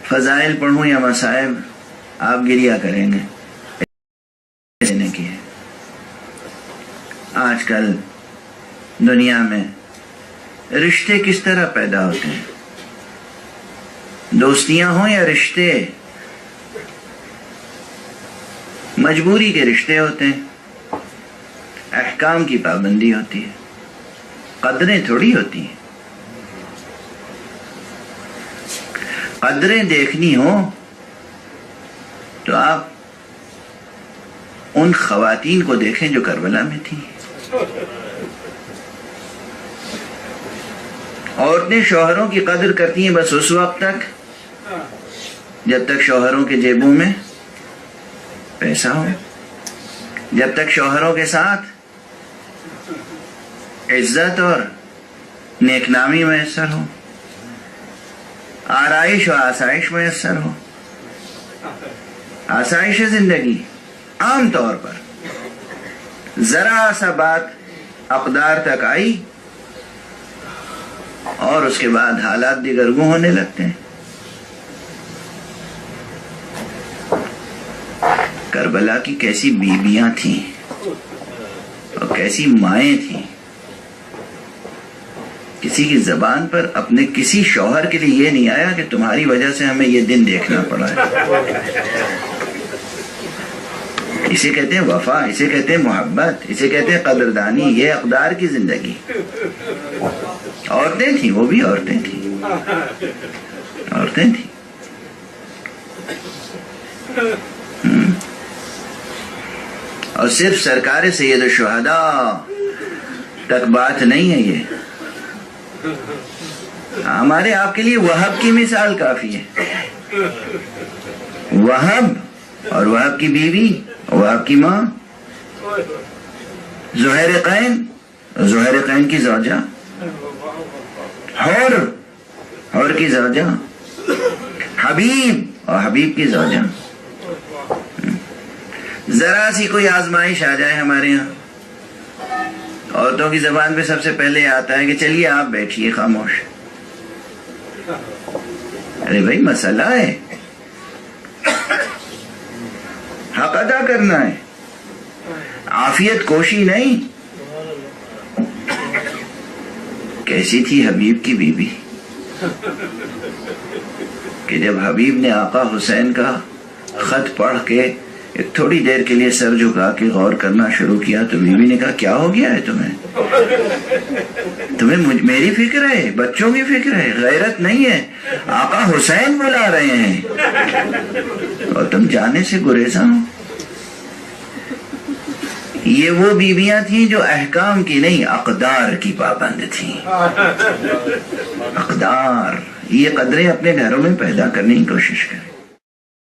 فضائل پڑھوں یا مصائب آپ گریہ کریں گے کی ہے۔ آج کل دنیا میں رشتے کس طرح پیدا ہوتے ہیں، دوستیاں ہوں یا رشتے، مجبوری کے رشتے ہوتے ہیں، احکام کی پابندی ہوتی ہے، قدریں تھوڑی ہوتی ہیں۔ قدریں دیکھنی ہو تو آپ ان خواتین کو دیکھیں جو کربلا میں تھیں۔ عورتیں شوہروں کی قدر کرتی ہیں بس اس وقت تک جب تک شوہروں کے جیبوں میں پیسہ ہو، جب تک شوہروں کے ساتھ عزت اور نیک نامی میسر ہو، آرائش و آسائش میسر ہو۔ آسائش زندگی عام طور پر ذرا سا بات اقدار تک آئی اور اس کے بعد حالات دیگرگوں ہونے لگتے ہیں۔ کربلا کی کیسی بیویاں تھیں اور کیسی مائیں تھیں، کسی کی زبان پر اپنے کسی شوہر کے لیے یہ نہیں آیا کہ تمہاری وجہ سے ہمیں یہ دن دیکھنا پڑا ہے۔ اسے کہتے ہیں وفا، اسے کہتے ہیں محبت، اسے کہتے ہیں قدردانی، یہ اقدار کی زندگی۔ عورتیں تھیں، وہ بھی عورتیں تھیں، عورتیں تھیں۔ اور صرف سرکار سید الشہداء تک بات نہیں ہے یہ، ہمارے آپ کے لیے وہب کی مثال کافی ہے۔ وہب اور وہب کی بیوی، وہب کی ماں، زہیر قین کی زوجہ، حور کی زوجہ، حبیب اور حبیب کی زوجہ۔ ذرا سی کوئی آزمائش آ جائے ہمارے یہاں، عورتوں کی زبان پہ سب سے پہلے آتا ہے کہ چلیے آپ بیٹھیے خاموش۔ ارے بھائی مسئلہ ہے، حق ادا کرنا ہے، عافیت کوشی نہیں۔ کیسی تھی حبیب کی بیوی کہ جب حبیب نے آقا حسین کا خط پڑھ کے ایک تھوڑی دیر کے لیے سر جھکا کے غور کرنا شروع کیا تو بیوی نے کہا کیا ہو گیا ہے تمہیں میری فکر ہے، بچوں کی فکر ہے، غیرت نہیں ہے، آقا حسین بلا رہے ہیں اور تم جانے سے گریزاں ہو۔ یہ وہ بیویاں تھیں جو احکام کی نہیں اقدار کی پابند تھیں۔ اقدار، یہ قدریں اپنے گھروں میں پیدا کرنے کی کوشش کریں۔